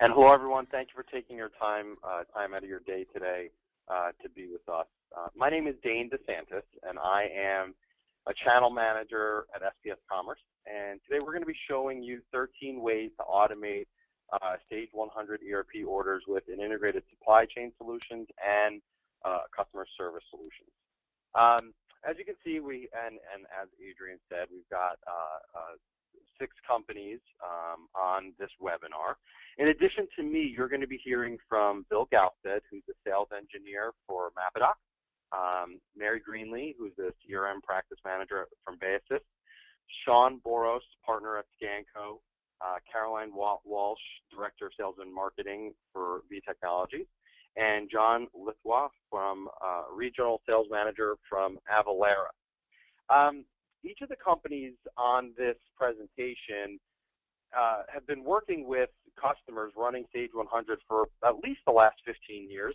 And hello, everyone. Thank you for taking your time out of your day today to be with us. My name is Dane DeSantis, and I am a channel manager at SPS Commerce. And today we're going to be showing you 13 ways to automate Stage 100 ERP orders with an integrated supply chain solutions and customer service solutions. As you can see, and as Adrian said, we've got 6 companies on this webinar. In addition to me, you're going to be hearing from Bill Gausted, who's the sales engineer for Mapadoc, Mary Greenlee, who's the CRM practice manager from Basis, Sean Boros, partner at ScanCo, Caroline Walsh, director of sales and marketing for V Technologies, and John Lithwa, from regional sales manager from Avalara. Each of the companies on this presentation have been working with customers running Stage 100 for at least the last 15 years.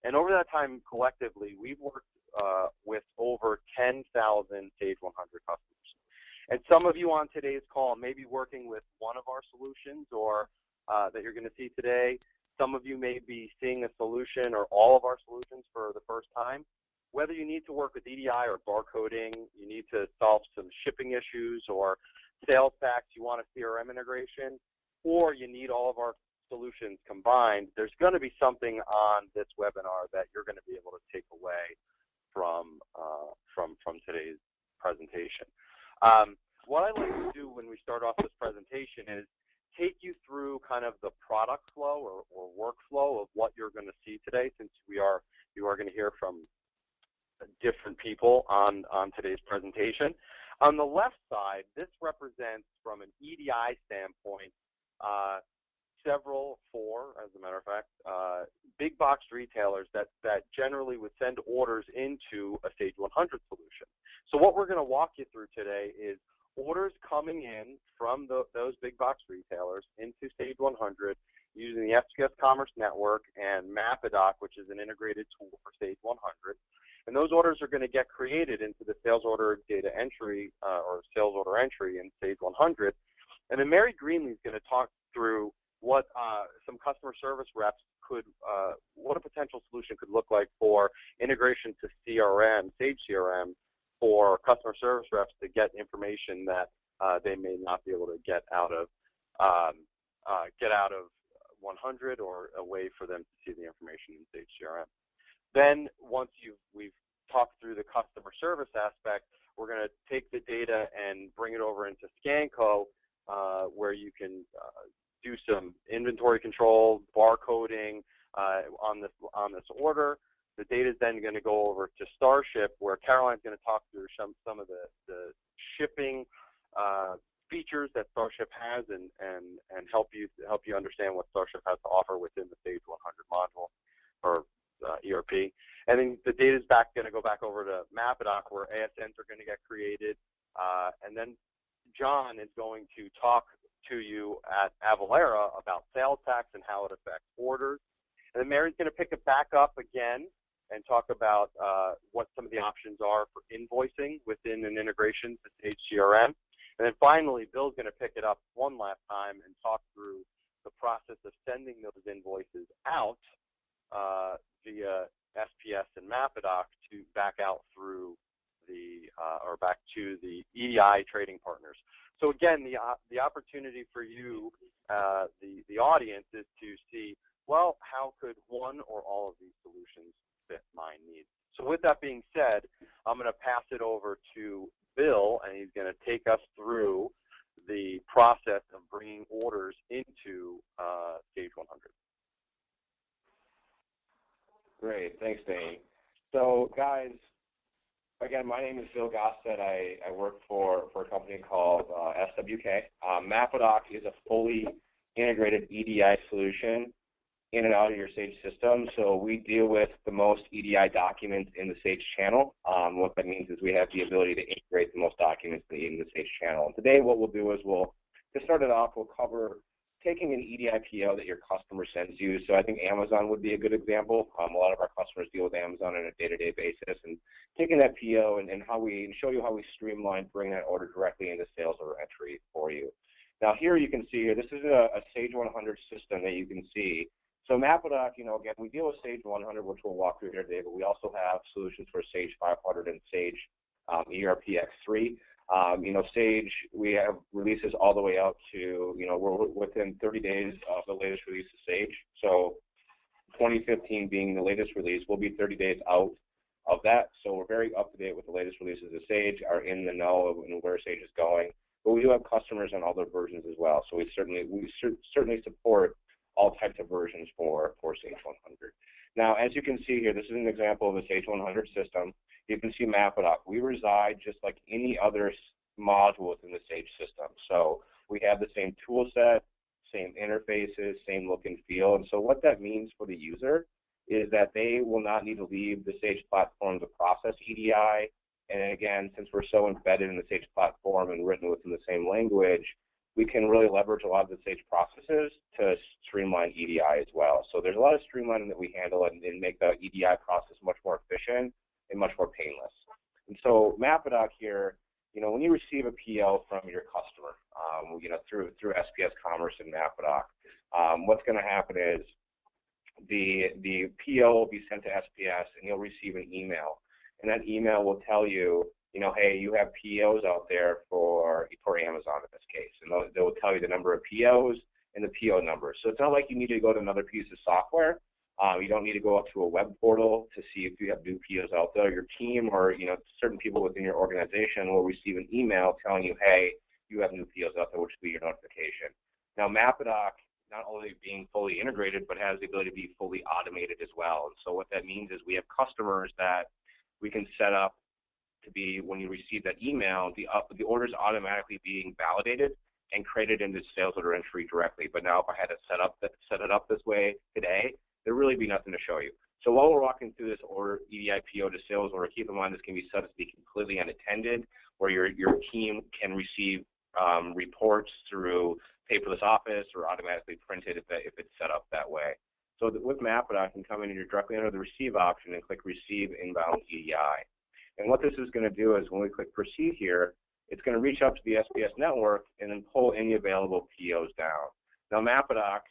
And over that time, collectively, we've worked with over 10,000 Stage 100 customers. And some of you on today's call may be working with one of our solutions or that you're going to see today. Some of you may be seeing a solution or all of our solutions for the first time. Whether you need to work with EDI or barcoding, you need to solve some shipping issues or sales tax, you want a CRM integration, or you need all of our solutions combined, there's going to be something on this webinar that you're going to be able to take away from today's presentation. What I like to do when we start off this presentation is take you through kind of the product flow or workflow of what you're going to see today, since you are going to hear from different people on today's presentation. On the left side, this represents, from an EDI standpoint, four, as a matter of fact, big box retailers that generally would send orders into a Stage 100 solution. So what we're going to walk you through today is orders coming in from those big box retailers into Stage 100 using the SPS Commerce Network and Mapadoc, which is an integrated tool for Stage 100. And those orders are going to get created into the sales order data entry or sales order entry in Stage 100. And then Mary Greenlee is going to talk through what some customer service reps what a potential solution could look like for integration to CRM, Sage CRM, for customer service reps to get information that they may not be able to get out of 100, or a way for them to see the information in Sage CRM. Then once we've talked through the customer service aspect, we're going to take the data and bring it over into ScanCo, where you can do some inventory control, barcoding on this order. The data is then going to go over to Starship, where Caroline's going to talk through some of the shipping features that Starship has and help you understand what Starship has to offer within the Stage 100 module or ERP. And then the data is going to go back over to Mapadoc, where ASNs are going to get created. And then John is going to talk to you at Avalara about sales tax and how it affects orders. And then Mary's going to pick it back up again and talk about what some of the options are for invoicing within an integration to Sage CRM. And then finally, Bill's going to pick it up one last time and talk through the process of sending those invoices out via SPS and Mapadoc back out through or back to the EDI trading partners. So again, the opportunity for you, the audience, is to see, well, how could one or all of these solutions fit my needs? So with that being said, I'm going to pass it over to Bill, and he's going to take us through the process of bringing orders into Stage 100. Great, thanks, Dane. So, guys, again, my name is Bill Gausted. I work for a company called SWK. Mapadoc is a fully integrated EDI solution in and out of your Sage system. So we deal with the most EDI documents in the Sage channel. What that means is we have the ability to integrate the most documents in the Sage channel. And today what we'll do is to start it off, we'll cover taking an EDI PO that your customer sends you. So I think Amazon would be a good example. A lot of our customers deal with Amazon on a day-to-day basis, and taking that PO and show you how we streamline bring that order directly into sales order entry for you. Now here you can see here, this is a Sage 100 system that you can see. So Mapodoc, again, we deal with Sage 100, which we'll walk through here today, but we also have solutions for Sage 500 and Sage ERP X3. Sage, we have releases all the way out to, we're within 30 days of the latest release of Sage. So 2015 being the latest release, we'll be 30 days out of that. So we're very up to date with the latest releases of Sage, are in the know of where Sage is going. But we do have customers on other versions as well. So we certainly support all types of versions for Sage 100. Now, as you can see here, this is an example of a Sage 100 system. You can see Mapodoc. We reside just like any other module within the Sage system. So we have the same tool set, same interfaces, same look and feel. And so what that means for the user is that they will not need to leave the Sage platform to process EDI. And again, since we're so embedded in the Sage platform and written within the same language, we can really leverage a lot of the Sage processes to streamline EDI as well. So there's a lot of streamlining that we handle and make the EDI process much more efficient and much more painless. And so Mapodoc here, when you receive a PO from your customer, through SPS Commerce and Mapodoc, what's going to happen is the PO will be sent to SPS and you'll receive an email. And that email will tell you, hey, you have POs out there for Amazon in this case. And they will tell you the number of POs and the PO number. So it's not like you need to go to another piece of software. You don't need to go up to a web portal to see if you have new POs out there. Your team or certain people within your organization will receive an email telling you, hey, you have new POs out there, which will be your notification. Now, Mapodoc, not only being fully integrated, but has the ability to be fully automated as well. And so what that means is we have customers that we can set up to be, when you receive that email, the order is automatically being validated and created into sales order entry directly. But now if I had to set it up this way today, there'd really be nothing to show you. So while we're walking through this order, EDI PO to sales order, keep in mind this can be set up to be completely unattended, where your team can receive reports through paperless office or automatically printed if it's set up that way. So with Mapodoc, you can come in and you're directly under the receive option and click receive inbound EDI. And what this is going to do is when we click proceed here, it's going to reach up to the SPS network and then pull any available POs down. Now Mapodoc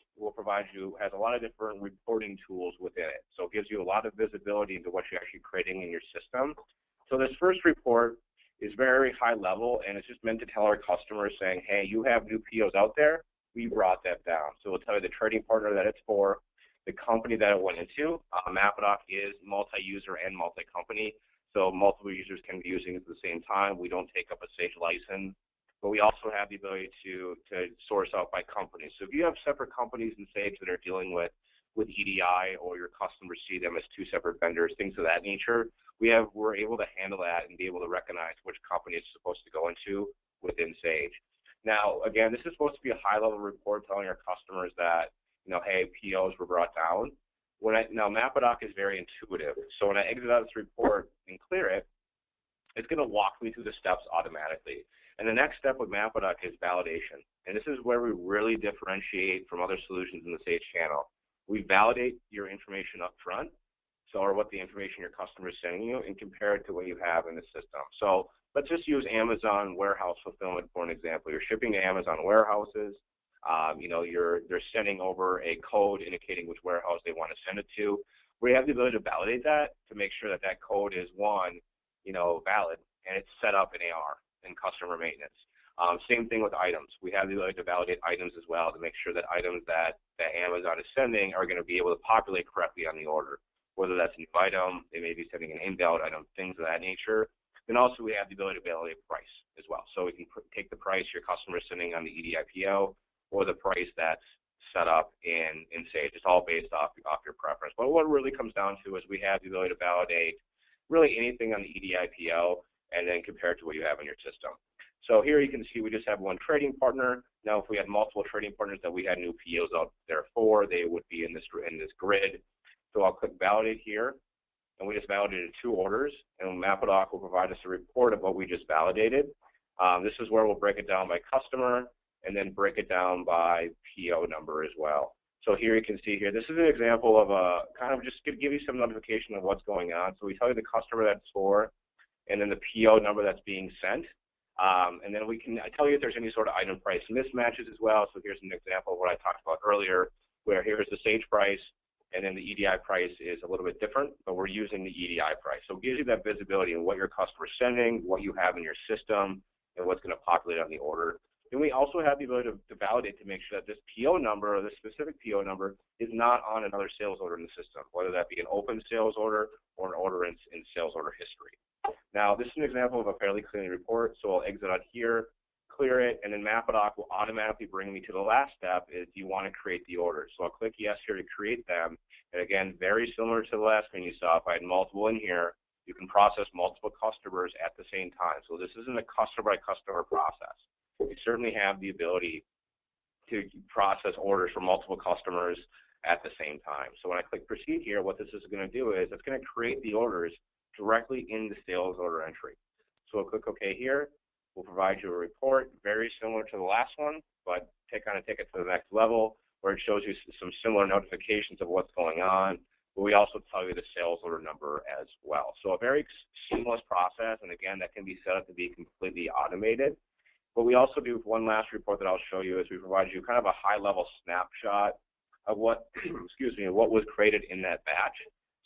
has a lot of different reporting tools within it. So it gives you a lot of visibility into what you're actually creating in your system. So this first report is very high level, and it's just meant to tell our customers saying, hey, you have new POs out there, we brought that down. So it'll tell you the trading partner that it's for, the company that it went into. Mapodoc is multi-user and multi-company, so multiple users can be using it at the same time. We don't take up a Sage license, but we also have the ability to source out by company. So if you have separate companies in Sage that are dealing with EDI, or your customers see them as two separate vendors, things of that nature, we're able to handle that and be able to recognize which company it's supposed to go into within Sage. Now, again, this is supposed to be a high-level report telling our customers that, hey, POs were brought down. Now, Mapodoc is very intuitive. So when I exit out this report and clear it, it's going to walk me through the steps automatically. And the next step with Mapodoc is validation. And this is where we really differentiate from other solutions in the Sage channel. We validate your information up front, or what the information your customer is sending you, and compare it to what you have in the system. So let's just use Amazon warehouse fulfillment for an example. You're shipping to Amazon warehouses. They're sending over a code indicating which warehouse they want to send it to. We have the ability to validate that to make sure that that code is valid, and it's set up in AR in customer maintenance. Same thing with items. We have the ability to validate items as well to make sure that items that Amazon is sending are going to be able to populate correctly on the order. Whether that's a new item, they may be sending an invalid item, things of that nature. Then also we have the ability to validate price as well. So we can take the price your customer is sending on the EDI PO or the price that's set up in Sage. It's all based off your preference. But what it really comes down to is we have the ability to validate really anything on the EDI PO and then compare it to what you have in your system. So here you can see we just have one trading partner. Now if we had multiple trading partners that we had new POs out there for, they would be in this grid. So I'll click validate here, and we just validated 2 orders, and Mapodoc will provide us a report of what we just validated. This is where we'll break it down by customer and then break it down by PO number as well. So here you can see here, this is an example of a kind of just give you some notification of what's going on. So we tell you the customer that's for, and then the PO number that's being sent. And then I tell you if there's any sort of item price mismatches as well. So here's an example of what I talked about earlier, where here's the Sage price, and then the EDI price is a little bit different, but we're using the EDI price. So it gives you that visibility in what your customer's sending, what you have in your system, and what's going to populate on the order. Then we also have the ability to validate to make sure that this PO number or this specific PO number is not on another sales order in the system, whether that be an open sales order or an order in sales order history. Now, this is an example of a fairly clean report, so I'll exit out here, clear it, and then Mapadoc will automatically bring me to the last step is you want to create the orders. So I'll click yes here to create them. And again, very similar to the last screen you saw, if I had multiple in here, you can process multiple customers at the same time. So this isn't a customer-by-customer process. You certainly have the ability to process orders for multiple customers at the same time. So when I click proceed here, what this is going to do is it's going to create the orders directly in the sales order entry. So I'll click OK here. We'll provide you a report very similar to the last one, but kind of take it to the next level where it shows you some similar notifications of what's going on. But we also tell you the sales order number as well. So a very seamless process, and again, that can be set up to be completely automated. What we also do, one last report that I'll show you, is we provide you kind of a high-level snapshot of what, excuse me, what was created in that batch.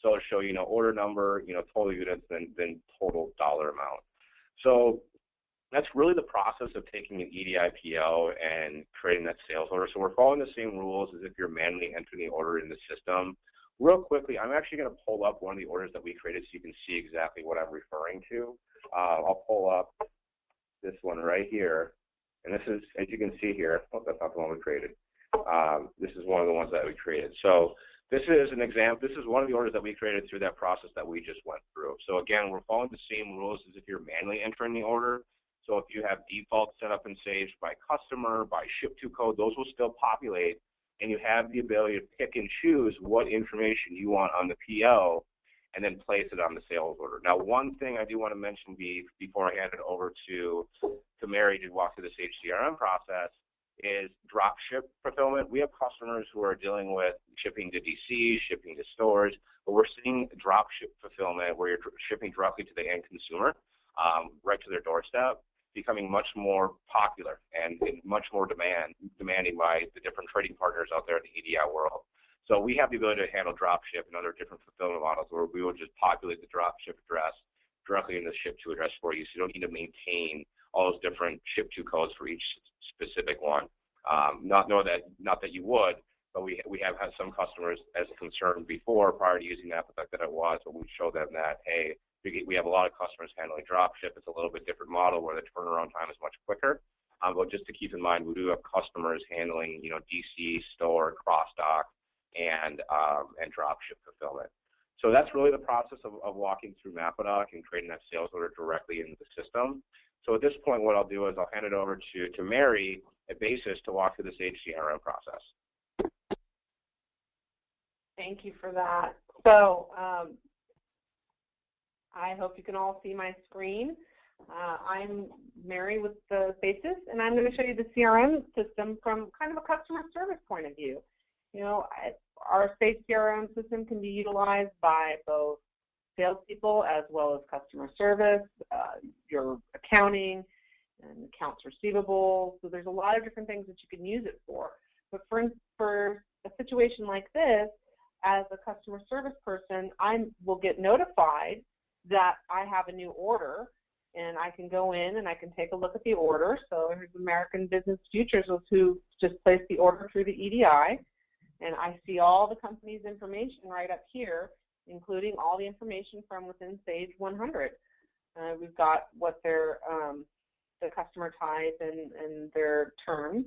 So it'll show you, order number, total units, then total dollar amount. So that's really the process of taking an EDI PO and creating that sales order. So we're following the same rules as if you're manually entering the order in the system. Real quickly, I'm actually going to pull up one of the orders that we created so you can see exactly what I'm referring to. I'll pull up this one right here. And this is, as you can see here, oh, that's not the one we created. This is one of the ones that we created. So this is an example. This is one of the orders that we created through that process that we just went through. So again, we're following the same rules as if you're manually entering the order. So if you have default set up and saved by customer, by ship to code, those will still populate, and you have the ability to pick and choose what information you want on the PO and then place it on the sales order. Now, one thing I do want to mention before I hand it over to Mary to walk through the Sage CRM process is drop ship fulfillment. We have customers who are dealing with shipping to DCs, shipping to stores, but we're seeing drop ship fulfillment where you're shipping directly to the end consumer, right to their doorstep, becoming much more popular and much more demanding by the different trading partners out there in the EDI world. So we have the ability to handle drop ship and other different fulfillment models where we will just populate the drop ship address directly in the ship to address for you, so you don't need to maintain all those different ship to codes for each specific one. Not that you would, but we have had some customers as a concern before prior to using that, but that it was, but we show them that, hey, we have a lot of customers handling dropship. It's a little bit different model where the turnaround time is much quicker. But just to keep in mind, we do have customers handling, DC, store, cross-dock, and dropship fulfillment. So that's really the process of walking through Mapadoc and creating that sales order directly into the system. So at this point, what I'll do is I'll hand it over to Mary at Basis to walk through the Sage CRM process. Thank you for that. So I hope you can all see my screen. I'm Mary with the Basis, and I'm going to show you the CRM system from kind of a customer service point of view. Our Sage CRM system can be utilized by both salespeople as well as customer service, your accounting, and accounts receivable. So there's a lot of different things that you can use it for. But for a situation like this, as a customer service person, I will get notified that I have a new order, and I can go in and I can take a look at the order. So here's American Business Futures, who just placed the order through the EDI, and I see all the company's information right up here, including all the information from within Sage 100. We've got what their the customer type and their terms,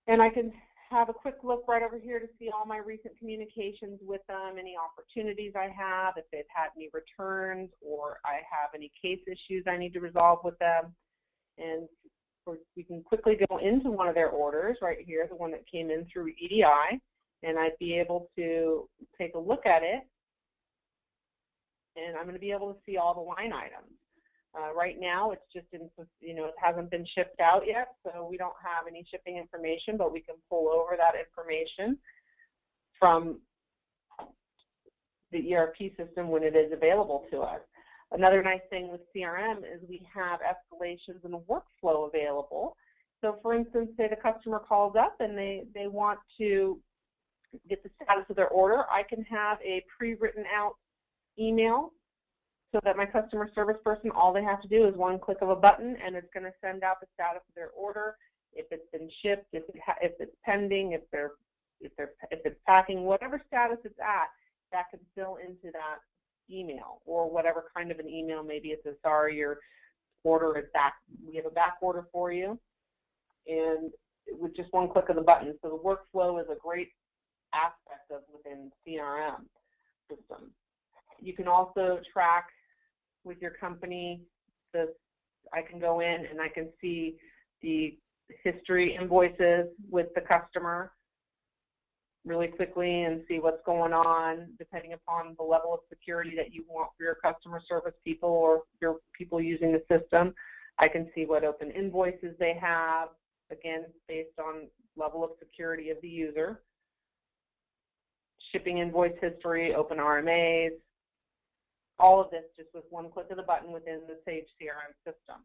and I can have a quick look right over here to see all my recent communications with them, any opportunities I have, if they've had any returns, or I have any case issues I need to resolve with them. And we can quickly go into one of their orders right here, the one that came in through EDI, and I'd be able to take a look at it, and I'm going to be able to see all the line items. Right now, it's just in, it hasn't been shipped out yet, so we don't have any shipping information, but we can pull over that information from the ERP system when it is available to us. Another nice thing with CRM is we have escalations and workflow available. So for instance, say the customer calls up and they want to get the status of their order, I can have a pre-written out ip so that my customer service person, all they have to do is one click of a button and it's going to send out the status of their order, if it's been shipped, if it's pending, if it's packing, whatever status it's at, that can fill into that email, or whatever kind of an email. Maybe it says, sorry, your order is back, we have a back order for you, and with just one click of the button. So the workflow is a great aspect of within CRM system. You can also track with your company. I can go in and I can see the history invoices with the customer really quickly and see what's going on, depending upon the level of security that you want for your customer service people or your people using the system. I can see what open invoices they have, again, based on level of security of the user. Shipping invoice history, open RMAs, all of this just with one click of the button within the Sage CRM system.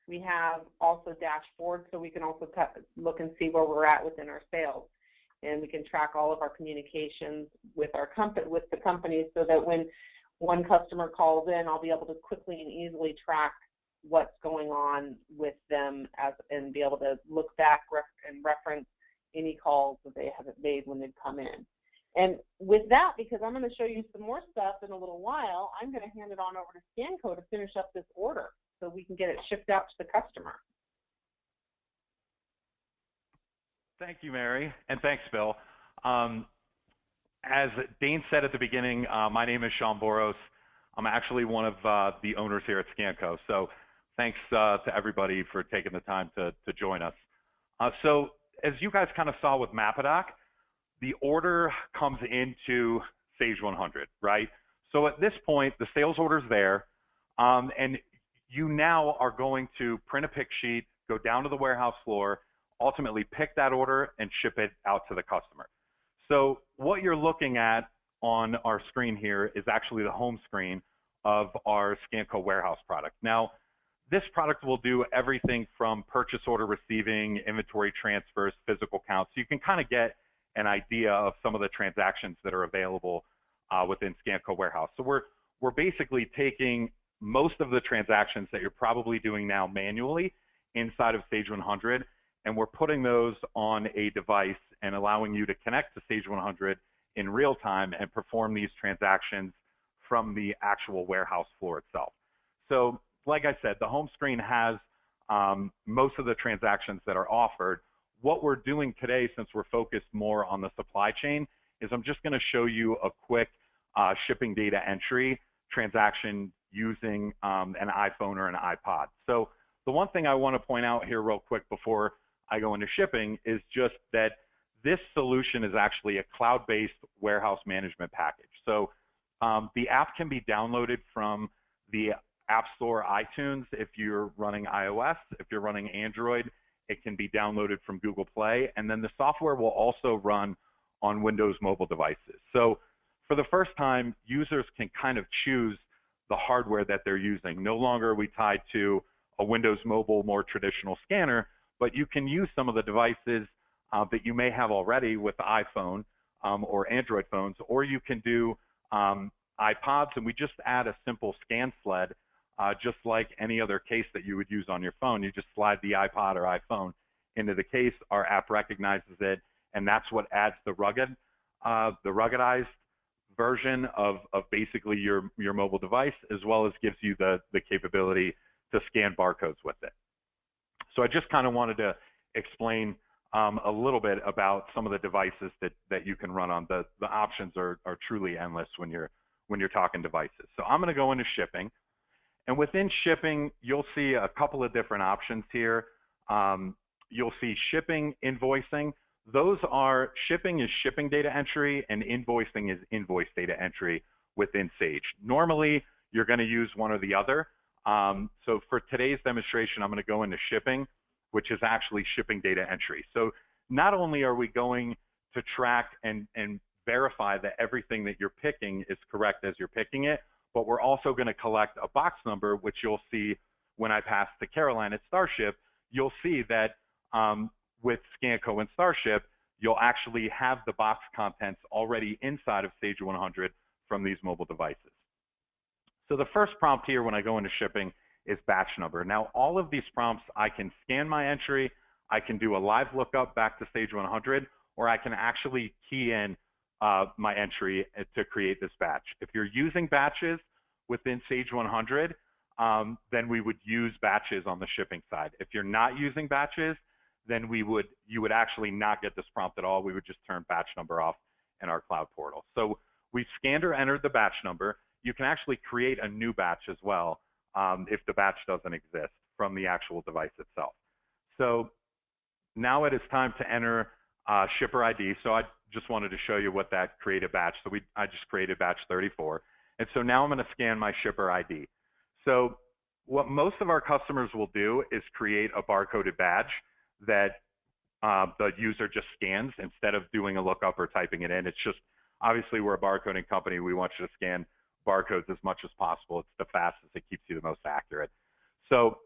We have also dashboards, so we can also look and see where we're at within our sales, and we can track all of our communications with the company, so that when one customer calls in, I'll be able to quickly and easily track what's going on with them and be able to look back and reference any calls that they haven't made when they've come in. And with that, because I'm going to show you some more stuff in a little while, I'm going to hand it on over to ScanCo to finish up this order so we can get it shipped out to the customer. Thank you, Mary, and thanks, Bill. As Dane said at the beginning, my name is Sean Boros. I'm actually one of the owners here at ScanCo, so thanks to everybody for taking the time to join us. So as you guys kind of saw with Mapadoc, the order comes into Sage 100, right? So at this point, the sales order's there, and you now are going to print a pick sheet, go down to the warehouse floor, ultimately pick that order and ship it out to the customer. So what you're looking at on our screen here is actually the home screen of our ScanCo warehouse product. Now, this product will do everything from purchase order receiving, inventory transfers, physical counts. So you can kind of get an idea of some of the transactions that are available within ScanCo warehouse. So we're basically taking most of the transactions that you're probably doing now manually inside of Sage 100, and we're putting those on a device and allowing you to connect to Sage 100 in real time and perform these transactions from the actual warehouse floor itself. So like I said, the home screen has most of the transactions that are offered. What we're doing today, since we're focused more on the supply chain, is I'm just going to show you a quick shipping data entry transaction using an iPhone or an iPod. So the one thing I want to point out here real quick before I go into shipping is just that this solution is actually a cloud-based warehouse management package. So the app can be downloaded from the App Store, iTunes, if you're running iOS. If you're running Android, it can be downloaded from Google Play. And then the software will also run on Windows mobile devices. So for the first time, users can kind of choose the hardware that they're using. No longer are we tied to a Windows mobile, more traditional scanner, but you can use some of the devices that you may have already with the iPhone or Android phones, or you can do iPods, and we just add a simple scan sled, just like any other case that you would use on your phone. You just slide the iPod or iPhone into the case, our app recognizes it, and that's what adds the ruggedized version of basically your mobile device, as well as gives you the capability to scan barcodes with it. So I just kind of wanted to explain a little bit about some of the devices that you can run on. The options are truly endless when you're talking devices. So I'm going to go into shipping, and within shipping, you'll see a couple of different options here. You'll see shipping, invoicing. Those are, shipping is shipping data entry, and invoicing is invoice data entry within Sage. Normally, you're going to use one or the other. So for today's demonstration, I'm going to go into shipping, which is actually shipping data entry. So not only are we going to track and verify that everything that you're picking is correct as you're picking it, but we're also going to collect a box number, which you'll see when I pass to Caroline at Starship. You'll see that with ScanCo and Starship, you'll actually have the box contents already inside of Sage 100 from these mobile devices. So the first prompt here when I go into shipping is batch number. Now, all of these prompts, I can scan my entry, I can do a live lookup back to Sage 100, or I can actually key in my entry to create this batch. If you're using batches within Sage 100, then we would use batches on the shipping side. If you're not using batches, then you would actually not get this prompt at all. We would just turn batch number off in our cloud portal. So we've scanned or entered the batch number. You can actually create a new batch as well if the batch doesn't exist from the actual device itself. So now it is time to enter shipper ID. So I just wanted to show you what that created batch. So I just created batch 34. And so now I'm going to scan my shipper ID. So what most of our customers will do is create a barcoded badge that the user just scans instead of doing a lookup or typing it in. It's just, obviously we're a barcoding company. We want you to scan barcodes as much as possible. It's the fastest. It keeps you the most accurate. So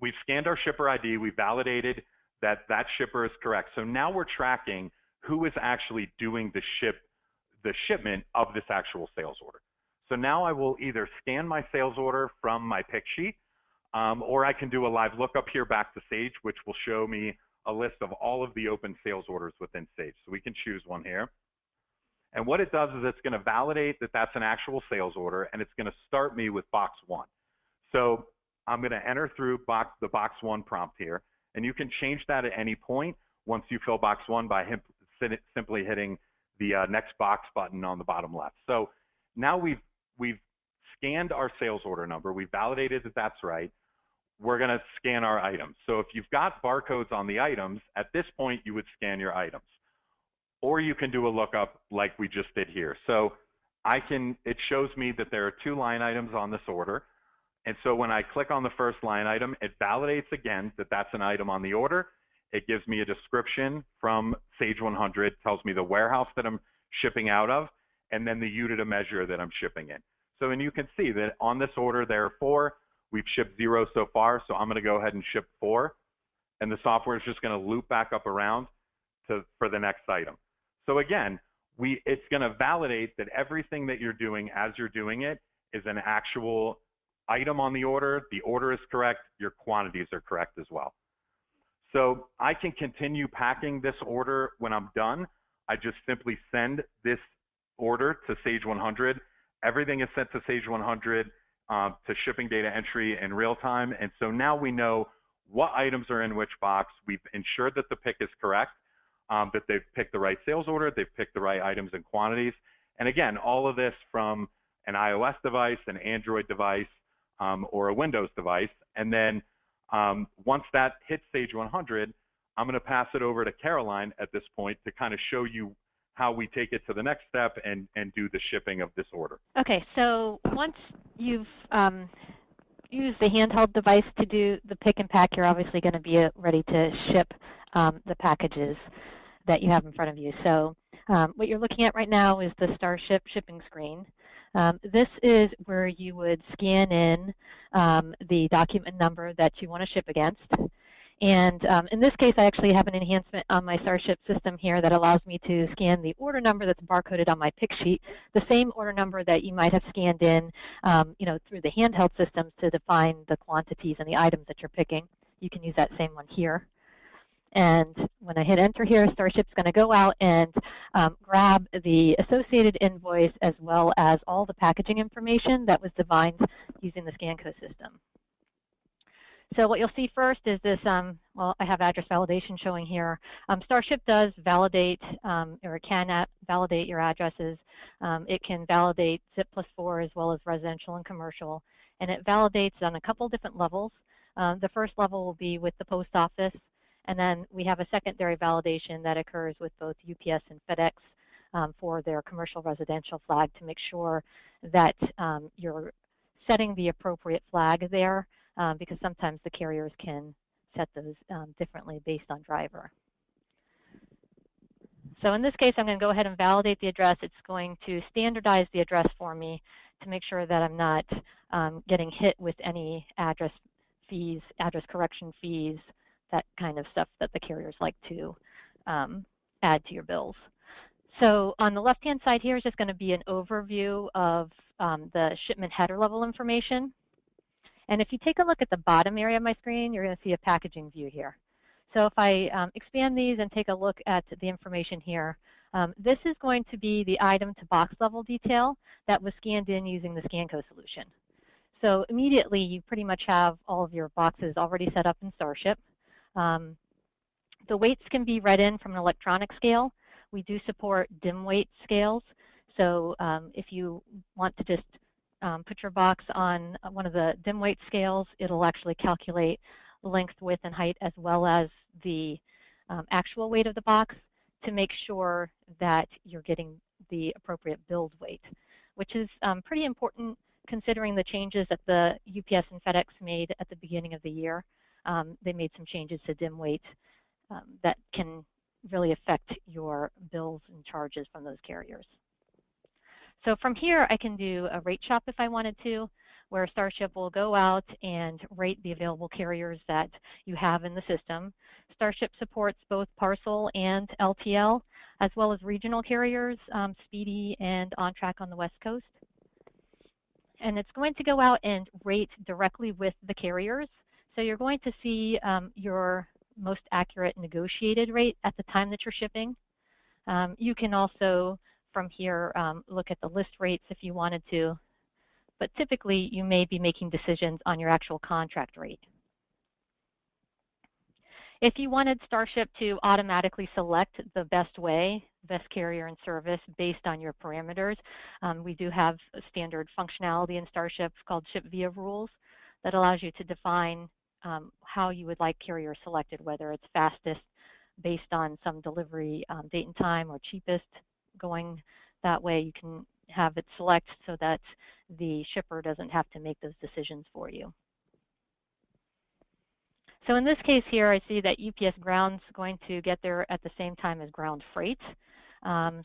we've scanned our shipper ID. We validated that that shipper is correct. So now we're tracking who is actually doing the shipment of this actual sales order. So now I will either scan my sales order from my pick sheet, or I can do a live lookup here back to Sage, which will show me a list of all of the open sales orders within Sage. So we can choose one here. And what it does is it's going to validate that that's an actual sales order, and it's going to start me with box 1. So I'm going to enter through the box 1 prompt here, and you can change that at any point once you fill box 1 by simply hitting the next box button on the bottom left. So now we've scanned our sales order number. We've validated that that's right. We're going to scan our items. So if you've got barcodes on the items, at this point you would scan your items. Or you can do a lookup like we just did here. So it shows me that there are 2 line items on this order. And so when I click on the first line item, it validates again that that's an item on the order. It gives me a description from Sage 100, tells me the warehouse that I'm shipping out of, and then the unit of measure that I'm shipping in. So, and you can see that on this order there are 4. We've shipped 0 so far, so I'm going to go ahead and ship 4. And the software is just going to loop back up around for the next item. So again, it's going to validate that everything that you're doing as you're doing it is an actual item on the order is correct, your quantities are correct as well. So I can continue packing this order when I'm done. I just simply send this order to Sage 100. Everything is sent to Sage 100 to shipping data entry in real time. And so now we know what items are in which box. We've ensured that the pick is correct, that they've picked the right sales order, they've picked the right items and quantities. And again, all of this from an iOS device, an Android device, or a Windows device. And then once that hits Sage 100, I'm going to pass it over to Caroline at this point to kind of show you how we take it to the next step and do the shipping of this order. Okay, so once you've used the handheld device to do the pick and pack, you're obviously going to be ready to ship the packages that you have in front of you. So what you're looking at right now is the Starship shipping screen. This is where you would scan in the document number that you want to ship against. And in this case, I actually have an enhancement on my Starship system here that allows me to scan the order number that's barcoded on my pick sheet, the same order number that you might have scanned in through the handheld systems to define the quantities and the items that you're picking. You can use that same one here. And when I hit enter here, Starship's going to go out and grab the associated invoice as well as all the packaging information that was defined using the ScanCo system. So what you'll see first is this, well, I have address validation showing here. Starship does validate, or it can validate your addresses. It can validate ZIP+4 as well as residential and commercial. And it validates on a couple different levels. The first level will be with the post office. And then we have a secondary validation that occurs with both UPS and FedEx for their commercial residential flag to make sure that you're setting the appropriate flag there. Because sometimes the carriers can set those differently based on driver. So in this case, I'm going to go ahead and validate the address. It's going to standardize the address for me to make sure that I'm not getting hit with any address fees, address correction fees, that kind of stuff that the carriers like to add to your bills. So on the left-hand side here is just going to be an overview of the shipment header level information. And if you take a look at the bottom area of my screen, you're going to see a packaging view here. So if I expand these and take a look at the information here, this is going to be the item to box level detail that was scanned in using the ScanCo solution. So immediately you pretty much have all of your boxes already set up in Starship. The weights can be read in from an electronic scale. We do support dim weight scales. So if you want to just put your box on one of the dim weight scales, it'll actually calculate length, width, and height, as well as the actual weight of the box to make sure that you're getting the appropriate build weight, which is pretty important considering the changes that the UPS and FedEx made at the beginning of the year. They made some changes to dim weight that can really affect your bills and charges from those carriers. So from here, I can do a rate shop if I wanted to, where Starship will go out and rate the available carriers that you have in the system. Starship supports both parcel and LTL, as well as regional carriers, Speedy and OnTrack on the West Coast. And it's going to go out and rate directly with the carriers. So you're going to see your most accurate negotiated rate at the time that you're shipping. You can also, from here, look at the list rates if you wanted to, but typically you may be making decisions on your actual contract rate. If you wanted Starship to automatically select the best way, best carrier and service based on your parameters, we do have a standard functionality in Starship called ShipVia rules that allows you to define how you would like carrier selected, whether it's fastest based on some delivery date and time or cheapest going that way. You can have it select so that the shipper doesn't have to make those decisions for you. So in this case here, I see that UPS Ground's going to get there at the same time as ground freight.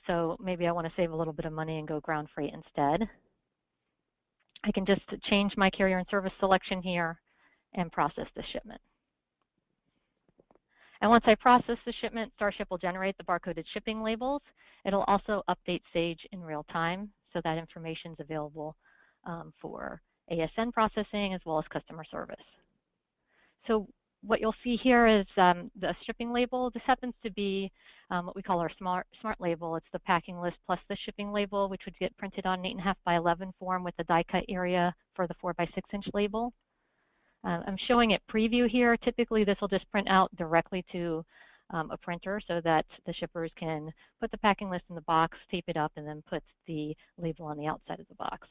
So maybe I want to save a little bit of money and go ground freight instead. I can just change my carrier and service selection here and process the shipment. And once I process the shipment, Starship will generate the barcoded shipping labels. It'll also update Sage in real time, so that information is available for ASN processing as well as customer service. So what you'll see here is the shipping label. This happens to be what we call our smart label. It's the packing list plus the shipping label, which would get printed on an 8.5 by 11 form with the die cut area for the 4 by 6 inch label. I'm showing it preview here. Typically, this will just print out directly to a printer so that the shippers can put the packing list in the box, tape it up, and then put the label on the outside of the box.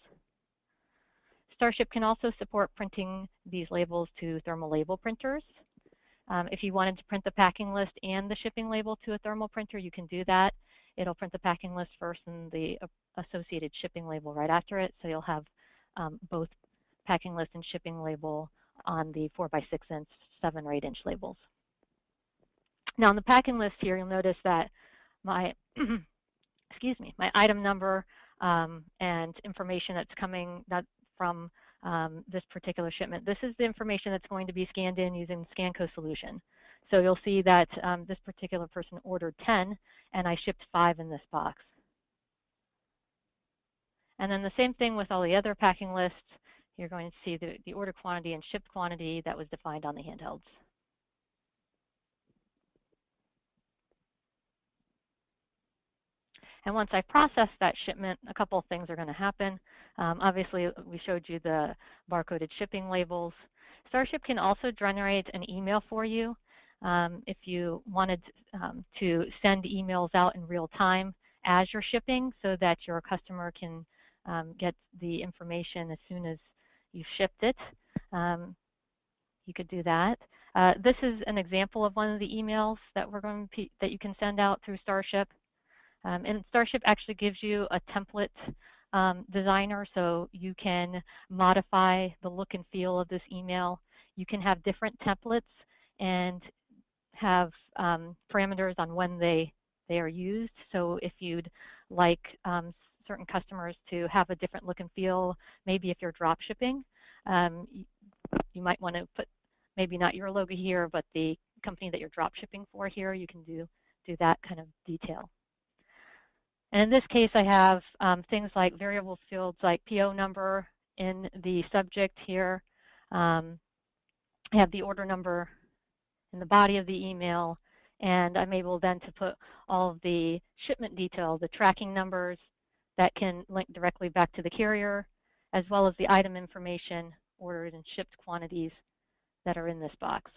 Starship can also support printing these labels to thermal label printers. If you wanted to print the packing list and the shipping label to a thermal printer, you can do that. It'll print the packing list first and the associated shipping label right after it, so you'll have both packing list and shipping label on the 4 by 6 inch, 7 or 8 inch labels. Now on the packing list here, you'll notice that my excuse me, my item number and information that's coming from this particular shipment. This is the information that's going to be scanned in using the ScanCo solution. So you'll see that this particular person ordered 10 and I shipped 5 in this box. And then the same thing with all the other packing lists. You're going to see the order quantity and shipped quantity that was defined on the handhelds. And once I process that shipment, a couple of things are going to happen. Obviously, we showed you the barcoded shipping labels. Starship can also generate an email for you if you wanted to send emails out in real time as you're shipping so that your customer can get the information as soon as you've shipped it. You could do that. This is an example of one of the emails that that you can send out through Starship. And Starship actually gives you a template designer, so you can modify the look and feel of this email. You can have different templates and have parameters on when they they are used. So if you'd like certain customers to have a different look and feel, maybe if you're drop shipping, you might want to put maybe not your logo here, but the company that you're drop shipping for here. You can do that kind of detail. And in this case, I have things like variable fields like PO number in the subject here. I have the order number in the body of the email, and I'm able then to put all of the shipment detail, the tracking numbers that can link directly back to the carrier, as well as the item information, ordered and shipped quantities that are in this box.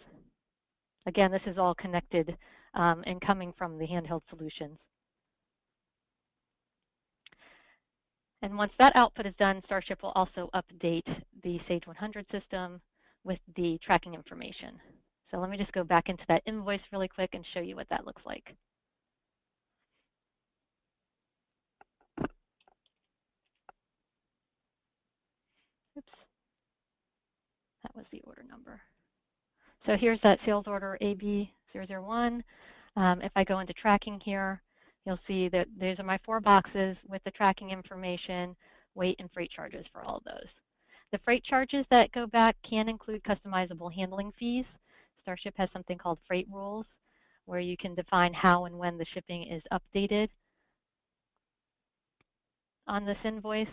Again, this is all connected and coming from the handheld solutions. And once that output is done, Starship will also update the Sage 100 system with the tracking information. So let me just go back into that invoice really quick and show you what that looks like. Oops, that was the order number. So here's that sales order AB001. If I go into tracking here, you'll see that these are my 4 boxes with the tracking information, weight, and freight charges for all of those. The freight charges that go back can include customizable handling fees. Starship has something called freight rules, where you can define how and when the shipping is updated on this invoice.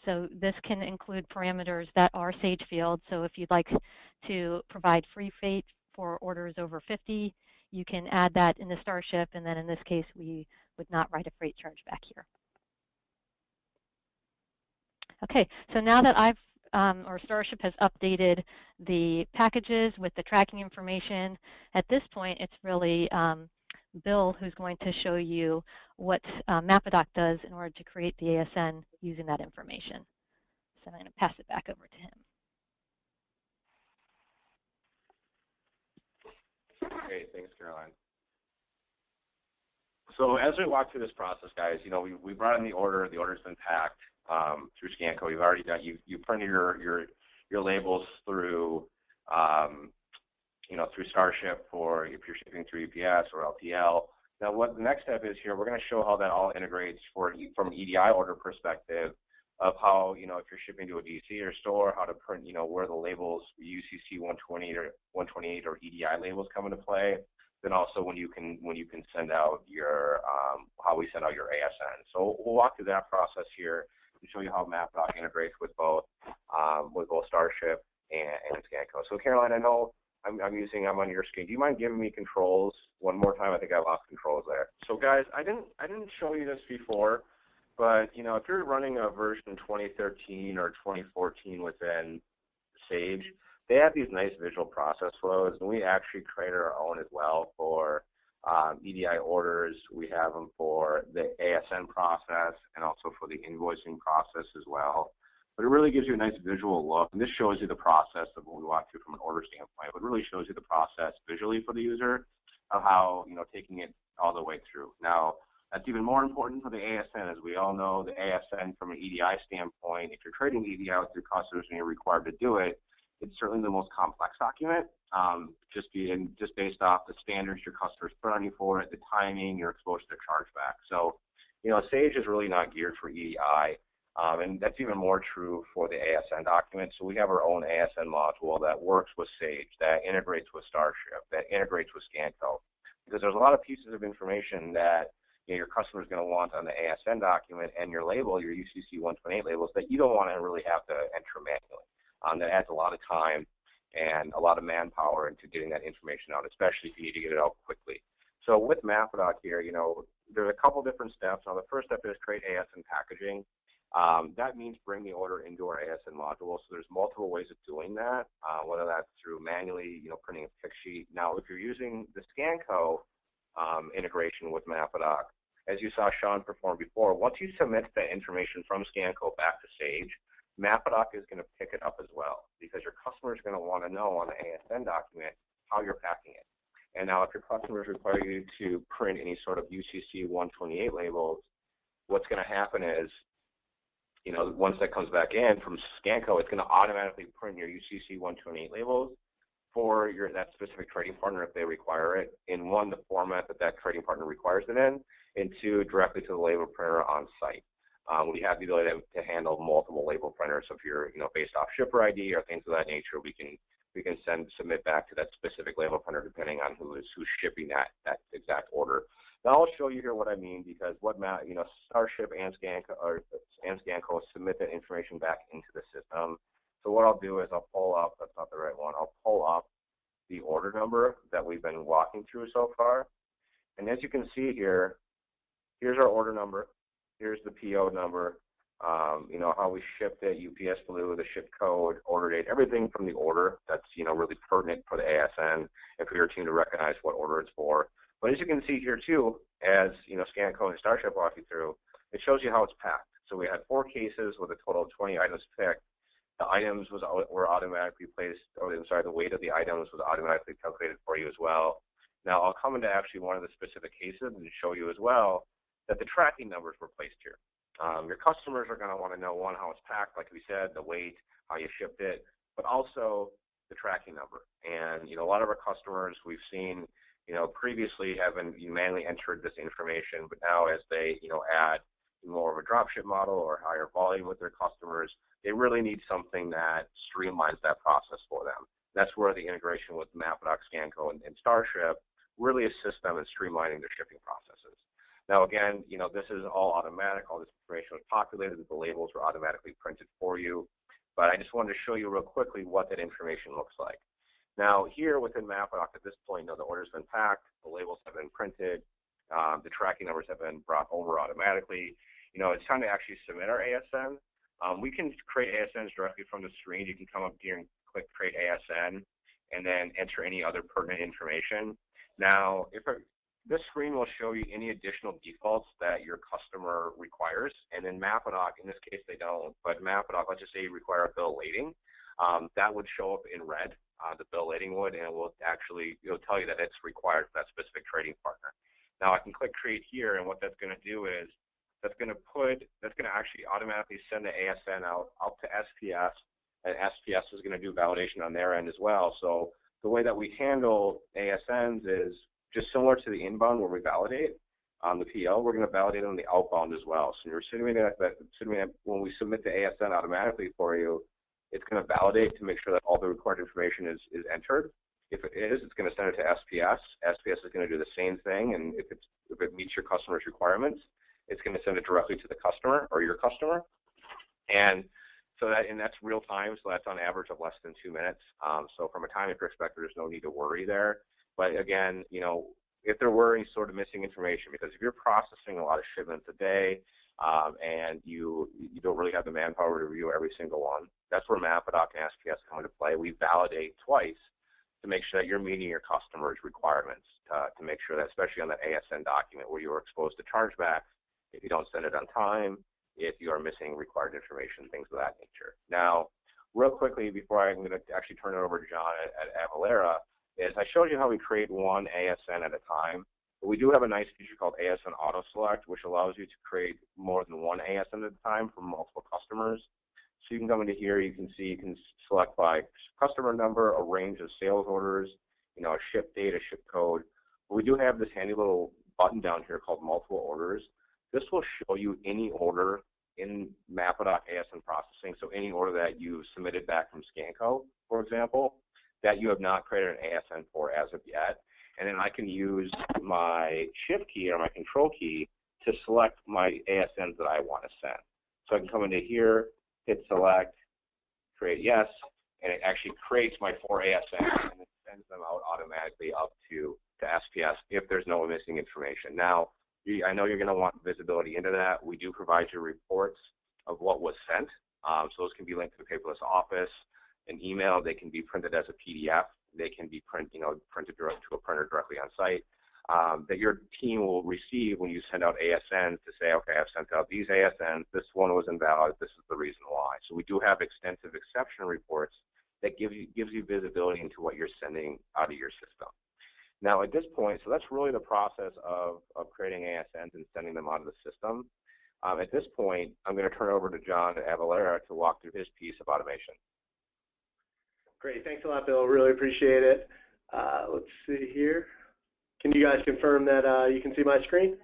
So this can include parameters that are Sage fields. So if you'd like to provide free freight for orders over 50, you can add that in the Starship, and then in this case, we would not write a freight charge back here. Okay, so now that or Starship has updated the packages with the tracking information, at this point, it's really Bill who's going to show you what MapAdoc does in order to create the ASN using that information. So I'm going to pass it back over to him. Great, thanks, Caroline. So as we walk through this process, guys, we brought in the order's been packed through ScanCo. You've already done, you printed your labels through, through Starship, or if you're shipping through UPS or LTL. Now, what the next step is here, we're going to show how that all integrates from an EDI order perspective, of how, if you're shipping to a DC or store, how to print, where the labels, UCC 128 or EDI labels come into play. Then also when you can send out your, how we send out your ASN. So we'll walk through that process here and show you how MapAdoc integrates with both Starship and ScanCo. So Caroline, I know I'm on your screen. Do you mind giving me controls one more time? I think I lost controls there. So guys, I didn't show you this before. But, if you're running a version 2013 or 2014 within Sage, they have these nice visual process flows, and we actually created our own as well for EDI orders. We have them for the ASN process and also for the invoicing process as well. But it really gives you a nice visual look, and this shows you the process of what we walk through from an order standpoint. It really shows you the process visually for the user of how, taking it all the way through. Now, that's even more important for the ASN. As we all know, the ASN from an EDI standpoint, if you're trading EDI with your customers and you're required to do it, it's certainly the most complex document, just based off the standards your customers put on you for it, the timing, your exposure to chargeback. So, Sage is really not geared for EDI, and that's even more true for the ASN document. So we have our own ASN module that works with Sage, that integrates with Starship, that integrates with ScanCo, because there's a lot of pieces of information that your customer is going to want on the ASN document and your label, your UCC 128 labels, that you don't want to really have to enter manually. That adds a lot of time and a lot of manpower into getting that information out, especially if you need to get it out quickly. So with MapAdoc here, there's a couple different steps. Now, the first step is create ASN packaging. That means bring the order into our ASN module. So there's multiple ways of doing that, whether that's through manually, printing a pick sheet. Now, if you're using the ScanCo integration with MapAdoc, as you saw Sean perform before, once you submit that information from ScanCo back to Sage, MapAdoc is going to pick it up as well, because your customer is going to want to know on the ASN document how you're packing it. And now if your customers require you to print any sort of UCC 128 labels, what's going to happen is, once that comes back in from ScanCo, it's going to automatically print your UCC 128 labels, for that specific trading partner if they require it, in one, the format that trading partner requires it in, and two, directly to the label printer on site. We have the ability to handle multiple label printers. So if you're, based off shipper ID or things of that nature, we can submit back to that specific label printer depending on who's shipping that exact order. Now I'll show you here what I mean, because Starship and ScanCo submit that information back into the system. So what I'll do is I'll pull up, that's not the right one, I'll pull up the order number that we've been walking through so far. And as you can see here, here's our order number, here's the PO number, how we shipped it, UPS Blue, the ship code, order date, everything from the order that's, really pertinent for the ASN and for your team to recognize what order it's for. But as you can see here too, as, ScanCo and Starship walk you through, it shows you how it's packed. So we had 4 cases with a total of 20 items picked. The items were automatically placed, the weight of the items was automatically calculated for you as well. Now I'll come into actually one of the specific cases and show you as well that the tracking numbers were placed here. Your customers are going to want to know, one, how it's packed, like we said, the weight, how you shipped it, but also the tracking number. And, a lot of our customers we've seen, previously haven't manually entered this information, but now as they, add more of a dropship model or higher volume with their customers, they really need something that streamlines that process for them. That's where the integration with MapDoc, ScanCo, and Starship really assists them in streamlining their shipping processes. Now again, this is all automatic. All this information was populated. The labels were automatically printed for you. But I just wanted to show you real quickly what that information looks like. Now here within MapDoc at this point, the order's been packed, the labels have been printed, the tracking numbers have been brought over automatically. It's time to actually submit our ASN. We can create ASNs directly from the screen. You can come up here and click Create ASN and then enter any other pertinent information. Now, this screen will show you any additional defaults that your customer requires, and in MapDoc, in this case they don't, but MapDoc, let's just say you require a bill lading, that would show up in red, the bill lading would, and it will actually, tell you that it's required for that specific trading partner. Now I can click Create here, and what that's going to do is that's going to actually automatically send the ASN out to SPS, and SPS is going to do validation on their end as well. So the way that we handle ASNs is just similar to the inbound where we validate on the PO, we're going to validate on the outbound as well. So when we submit the ASN automatically for you, it's going to validate to make sure that all the required information is entered. If it is, it's going to send it to SPS. SPS is going to do the same thing, and if it meets your customer's requirements, it's going to send it directly to the customer or your customer. And that's real time, so that's on average of less than 2 minutes. So from a timing perspective, there's no need to worry there. But again, if there were any sort of missing information, because if you're processing a lot of shipments a day and you don't really have the manpower to review every single one, that's where MapDoc and SPS come into play. We validate twice to make sure that you're meeting your customer's requirements, to make sure that, especially on that ASN document where you are exposed to chargebacks, if you don't send it on time, if you are missing required information, things of that nature. Now, real quickly, before I'm going to actually turn it over to John at Avalara, is I showed you how we create one ASN at a time. But we do have a nice feature called ASN Auto Select, which allows you to create more than one ASN at a time from multiple customers. So you can come into here, you can select by customer number, a range of sales orders, a ship date, a ship code. But we do have this handy little button down here called multiple orders. This will show you any order in MapDoc ASN processing, so any order that you submitted back from ScanCo, for example, that you have not created an ASN for as of yet. And then I can use my shift key or my control key to select my ASNs that I want to send. So I can come into here, hit select, create yes, and it actually creates my 4 ASNs and it sends them out automatically up to SPS if there's no missing information. Now, I know you're going to want visibility into that. We do provide you reports of what was sent. So those can be linked to the paperless office, an email. They can be printed as a PDF. They can be printed direct to a printer directly on site. That your team will receive when you send out ASNs to say, okay, I've sent out these ASNs. This one was invalid. This is the reason why. So we do have extensive exception reports that gives you visibility into what you're sending out of your system. Now at this point, so that's really the process of creating ASNs and sending them out of the system. At this point, I'm going to turn it over to John at Avalara to walk through his piece of automation. Great. Thanks a lot, Bill. Really appreciate it. Let's see here. Can you guys confirm that you can see my screen?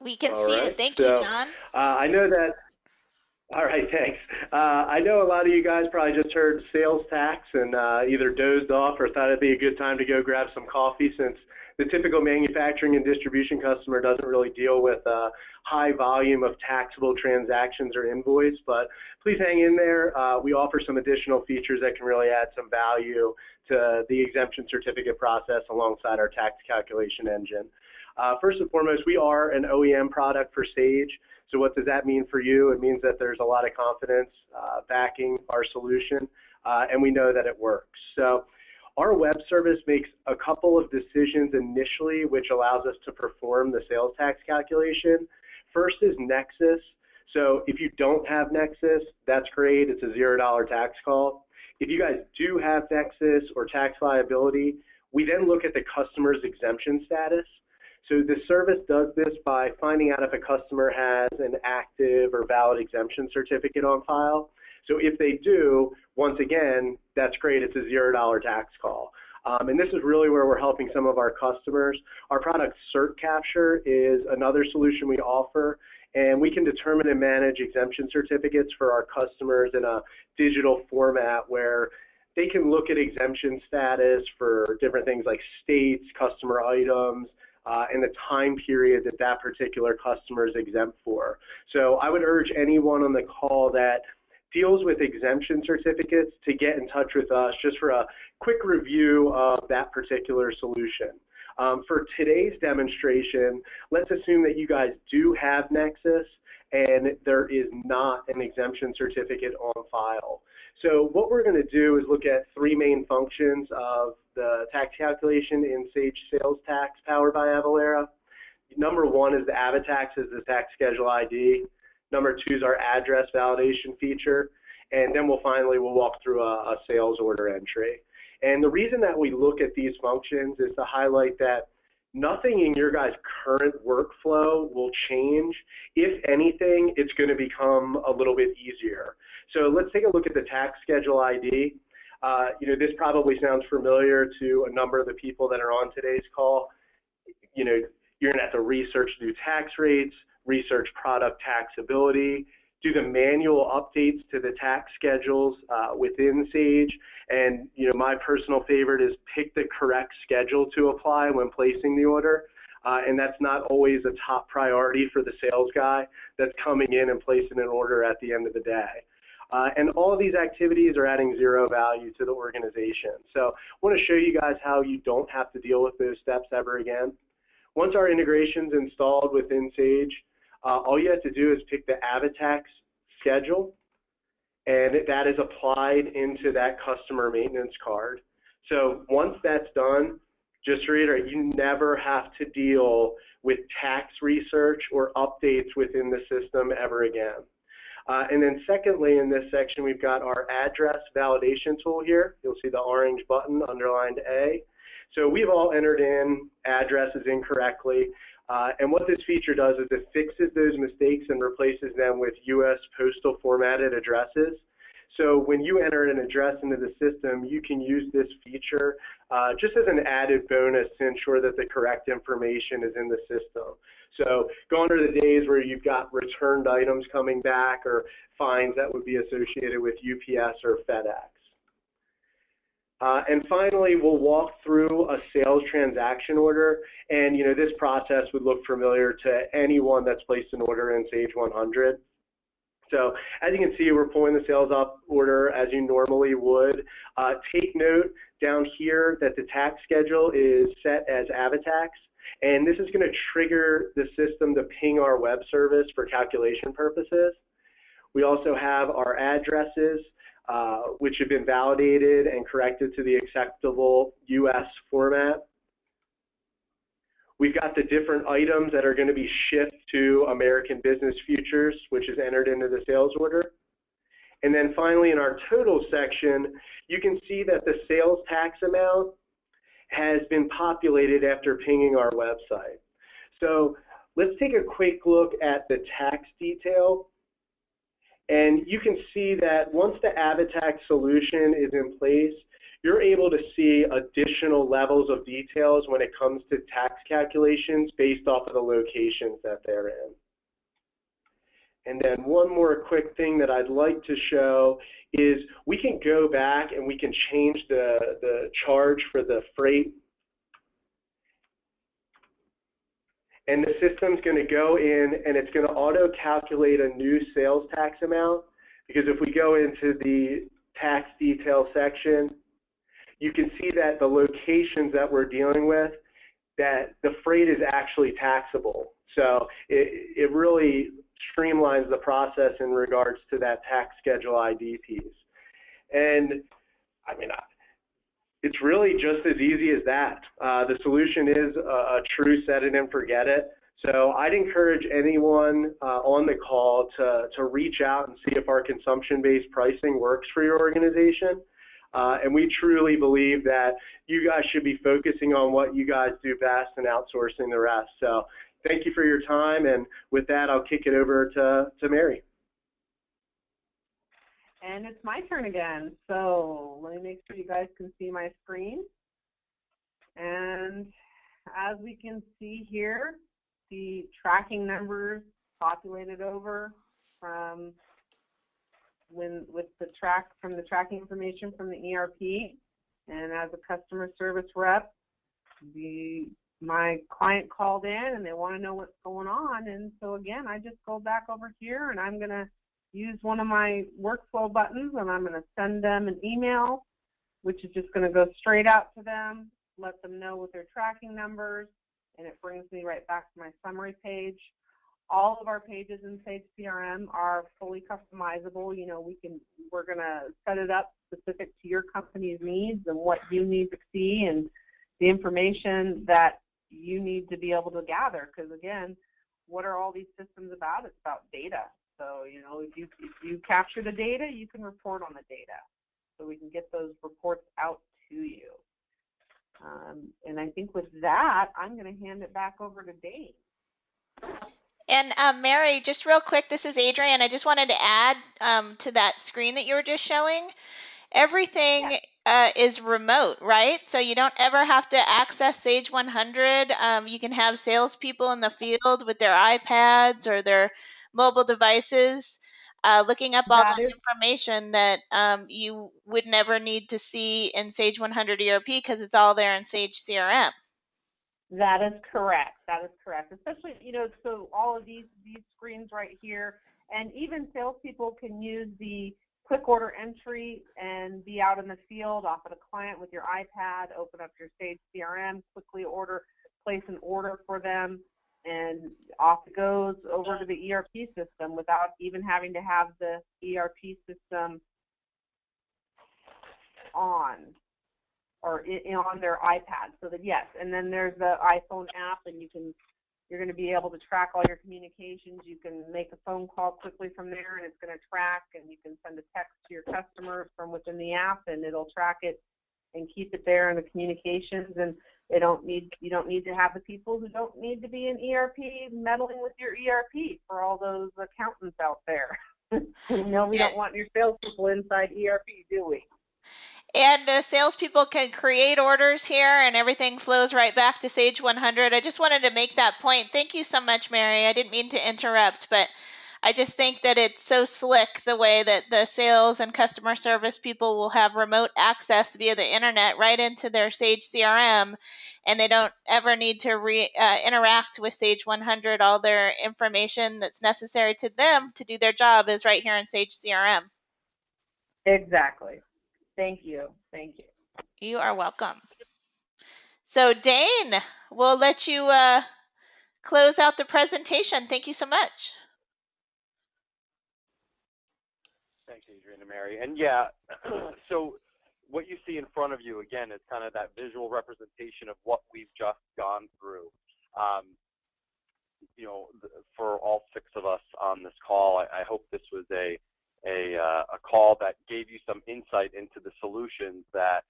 We can All see right. it. Thank you, John. I know that. All right, thanks. I know a lot of you guys probably just heard sales tax and either dozed off or thought it'd be a good time to go grab some coffee, since the typical manufacturing and distribution customer doesn't really deal with a high volume of taxable transactions or invoice. But please hang in there. We offer some additional features that can really add some value to the exemption certificate process alongside our tax calculation engine. First and foremost, we are an OEM product for Sage. So what does that mean for you? It means that there's a lot of confidence backing our solution, and we know that it works. So our web service makes a couple of decisions initially, which allows us to perform the sales tax calculation. First is Nexus. So if you don't have Nexus, that's great. It's a $0 tax call. If you guys do have Nexus or tax liability, we then look at the customer's exemption status. So the service does this by finding out if a customer has an active or valid exemption certificate on file. So if they do, once again, that's great. It's a $0 tax call. And this is really where we're helping some of our customers. Our product CertCapture is another solution we offer, and we can determine and manage exemption certificates for our customers in a digital format where they can look at exemption status for different things like states, customer items, and the time period that that particular customer is exempt for. So I would urge anyone on the call that deals with exemption certificates to get in touch with us just for a quick review of that particular solution. For today's demonstration, let's assume that you guys do have Nexus and there is not an exemption certificate on file. So what we're going to do is look at three main functions of the tax calculation in Sage Sales Tax powered by Avalara. Number one is the AvaTax is the tax schedule ID. Number two is our address validation feature. And then we'll walk through a sales order entry. And the reason that we look at these functions is to highlight that nothing in your guys' current workflow will change. If anything, it's going to become a little bit easier. So let's take a look at the tax schedule ID. This probably sounds familiar to a number of the people that are on today's call. You're going to have to research new tax rates, research product taxability, do the manual updates to the tax schedules within Sage. And my personal favorite is pick the correct schedule to apply when placing the order. And that's not always a top priority for the sales guy that's coming in and placing an order at the end of the day. And all of these activities are adding zero value to the organization. So I want to show you guys how you don't have to deal with those steps ever again. Once our integration's installed within Sage, all you have to do is pick the AvaTax schedule, and that is applied into that customer maintenance card. So once that's done, just to reiterate, you never have to deal with tax research or updates within the system ever again. And then secondly, in this section, we've got our address validation tool here. You'll see the orange button underlined A. So we've all entered in addresses incorrectly. And what this feature does is it fixes those mistakes and replaces them with U.S. postal formatted addresses. So when you enter an address into the system, you can use this feature just as an added bonus to ensure that the correct information is in the system. So gone are the days where you've got returned items coming back or fines that would be associated with UPS or FedEx. And finally, we'll walk through a sales transaction order. And this process would look familiar to anyone that's placed an order in Sage 100. So as you can see, we're pulling the sales up order as you normally would. Take note down here that the tax schedule is set as AvaTax. And this is going to trigger the system to ping our web service for calculation purposes. We also have our addresses, which have been validated and corrected to the acceptable US format. We've got the different items that are going to be shipped to American Business Futures, which is entered into the sales order. And then finally, in our total section, you can see that the sales tax amount has been populated after pinging our website. So let's take a quick look at the tax detail. And you can see that once the AvaTax solution is in place, you're able to see additional levels of details when it comes to tax calculations based off of the locations that they're in. And then one more quick thing that I'd like to show is we can go back and we can change the charge for the freight. And the system's going to go in and it's going to auto-calculate a new sales tax amount, because if we go into the tax detail section, you can see that the locations that we're dealing with, that the freight is actually taxable. So it really streamlines the process in regards to that tax schedule ID piece. And I mean, it's really just as easy as that. The solution is a true set it and forget it. So I'd encourage anyone on the call to reach out and see if our consumption-based pricing works for your organization. And we truly believe that you guys should be focusing on what you guys do best and outsourcing the rest. So thank you for your time. And with that, I'll kick it over to Mary. And it's my turn again. So let me make sure you guys can see my screen. And as we can see here, the tracking numbers populated over from the tracking information from the ERP. And as a customer service rep, my client called in and they want to know what's going on. And so again, I just go back over here and I'm going to use one of my workflow buttons and I'm going to send them an email, which is just going to go straight out to them, let them know what their tracking numbers, and it brings me right back to my summary page. All of our pages in Sage CRM are fully customizable. You know, we're going to set it up specific to your company's needs and what you need to see and the information that you need to be able to gather. Because again, what are all these systems about? It's about data. So, you know, if you capture the data, you can report on the data. So we can get those reports out to you. And I think with that, I'm going to hand it back over to Dave. And Mary, just real quick, this is Adrienne. I just wanted to add to that screen that you were just showing. Everything is remote, right? So you don't ever have to access Sage 100. You can have salespeople in the field with their iPads or their mobile devices looking up all the information that you would never need to see in Sage 100 ERP because it's all there in Sage CRM. That is correct. That is correct. Especially, you know, so all of these screens right here, and even salespeople can use the quick order entry and be out in the field off of a client with your iPad, open up your Sage CRM, quickly place an order for them, and off it goes over to the ERP system without even having to have the ERP system on or on their iPad. So that yes, and then there's the iPhone app, and you're going to be able to track all your communications. You can make a phone call quickly from there, and it's going to track, and you can send a text to your customers from within the app, and it'll track it and keep it there in the communications. And you don't need to have the people who don't need to be in ERP meddling with your ERP for all those accountants out there. No, we don't want your salespeople inside ERP, do we? And the salespeople can create orders here, and everything flows right back to Sage 100. I just wanted to make that point. Thank you so much, Mary. I didn't mean to interrupt, but I just think that it's so slick the way that the sales and customer service people will have remote access via the internet right into their Sage CRM, and they don't ever need to interact with Sage 100. All their information that's necessary to them to do their job is right here in Sage CRM. Exactly. Thank you. Thank you. You are welcome. So Dane, we'll let you close out the presentation. Thank you so much. Thanks, Adrienne and Mary. And yeah, so what you see in front of you, again, is kind of that visual representation of what we've just gone through. You know, for all 6 of us on this call, I hope this was a call that gave you some insight into the solutions that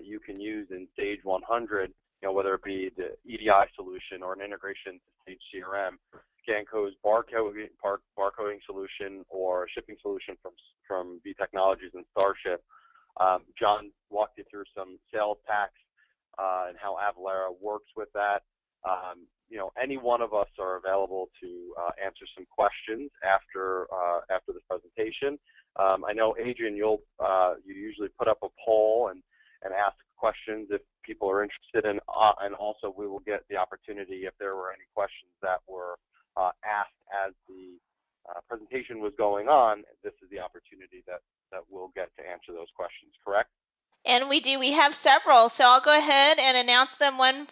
you can use in Sage 100, you know, whether it be the EDI solution or an integration to Sage CRM. ScanCo's barcoding solution or shipping solution from V Technologies and Starship. John walked you through some sales tax and how Avalara works with that. Any one of us are available to answer some questions after this presentation. I know, Adrian, you usually put up a poll and ask questions if people are interested in, and also we will get the opportunity if there were any questions that were asked as the presentation was going on. This is the opportunity that we'll get to answer those questions, correct? And we do. We have several, so I'll go ahead and announce them one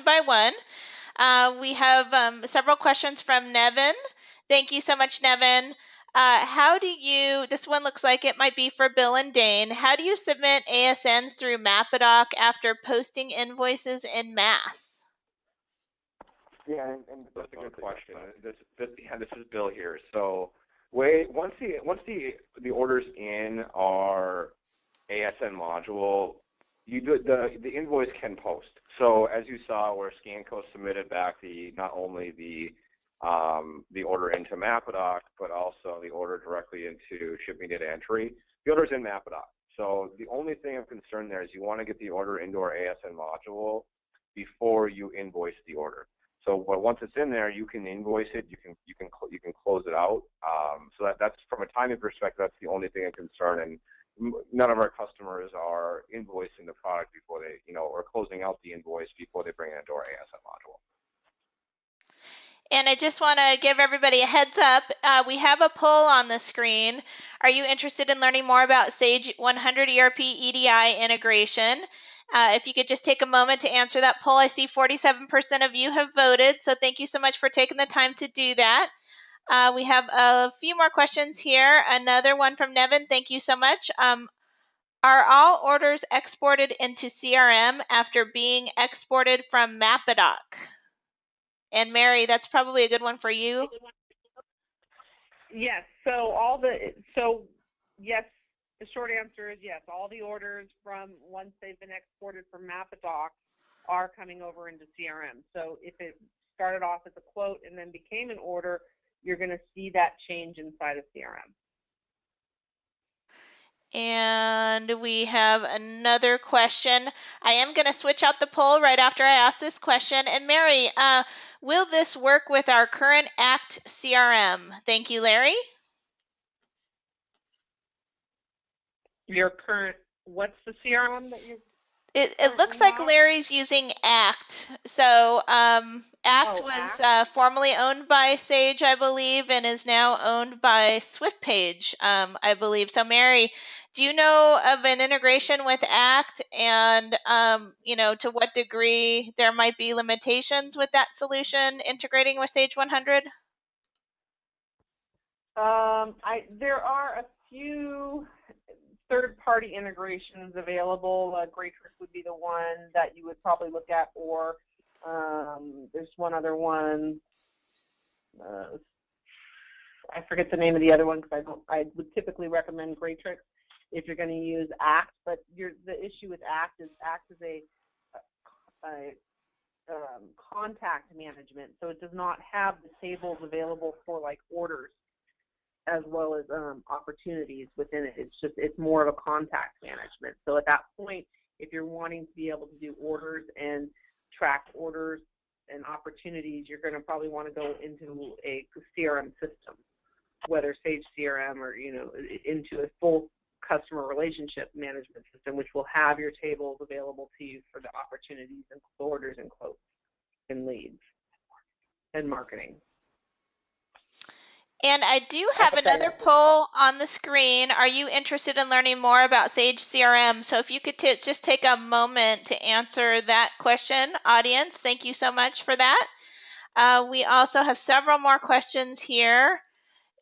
by one. We have several questions from Nevin. Thank you so much, Nevin. This one looks like it might be for Bill and Dane. How do you submit ASNs through Mapadoc after posting invoices in mass? Yeah, and that's a good question. This is Bill here. So once the orders in our ASN module, the invoice can post. So as you saw, where ScanCo submitted back not only the order into Mapadoc, but also the order directly into shipping data entry. The order's in Mapadoc. So the only thing of concern there is you want to get the order into our ASN module before you invoice the order. So once it's in there, you can invoice it. You can close it out. So that's from a timing perspective. That's the only thing of concern. And none of our customers are invoicing the product before they, or closing out the invoice before they bring it into our ASN module. And I just want to give everybody a heads up. We have a poll on the screen. Are you interested in learning more about Sage 100 ERP EDI integration? If you could just take a moment to answer that poll. I see 47% of you have voted, so thank you so much for taking the time to do that. We have a few more questions here. Another one from Nevin. Thank you so much. Are all orders exported into CRM after being exported from Mapadoc? And Mary, that's probably a good one for you. Yes. Yes. The short answer is yes. All the orders from once they've been exported from Mapadoc are coming over into CRM. So if it started off as a quote and then became an order, you're going to see that change inside of CRM. And we have another question. I am going to switch out the poll right after I ask this question. And Mary, will this work with our current ACT CRM? Thank you, Larry. Your current, what's the CRM that you're? It looks like Larry's using ACT. So ACT was formerly owned by Sage, I believe, and is now owned by SwiftPage, I believe. So Mary, do you know of an integration with ACT, and to what degree there might be limitations with that solution integrating with Sage 100? There are a few third-party integrations available. Graytrix would be the one that you would probably look at, or there's one other one. I forget the name of the other one because I would typically recommend Graytrix if you're going to use ACT. But the issue with ACT is a contact management, so it does not have the tables available for like orders as well as opportunities within it. It's more of a contact management. So at that point, if you're wanting to be able to do orders and track orders and opportunities, you're going to probably want to go into a CRM system, whether Sage CRM or into a full customer relationship management system, which will have your tables available to you for the opportunities and orders and quotes and leads and marketing. And I do have another poll on the screen. Are you interested in learning more about Sage CRM? So if you could just take a moment to answer that question, audience. Thank you so much for that. We also have several more questions here.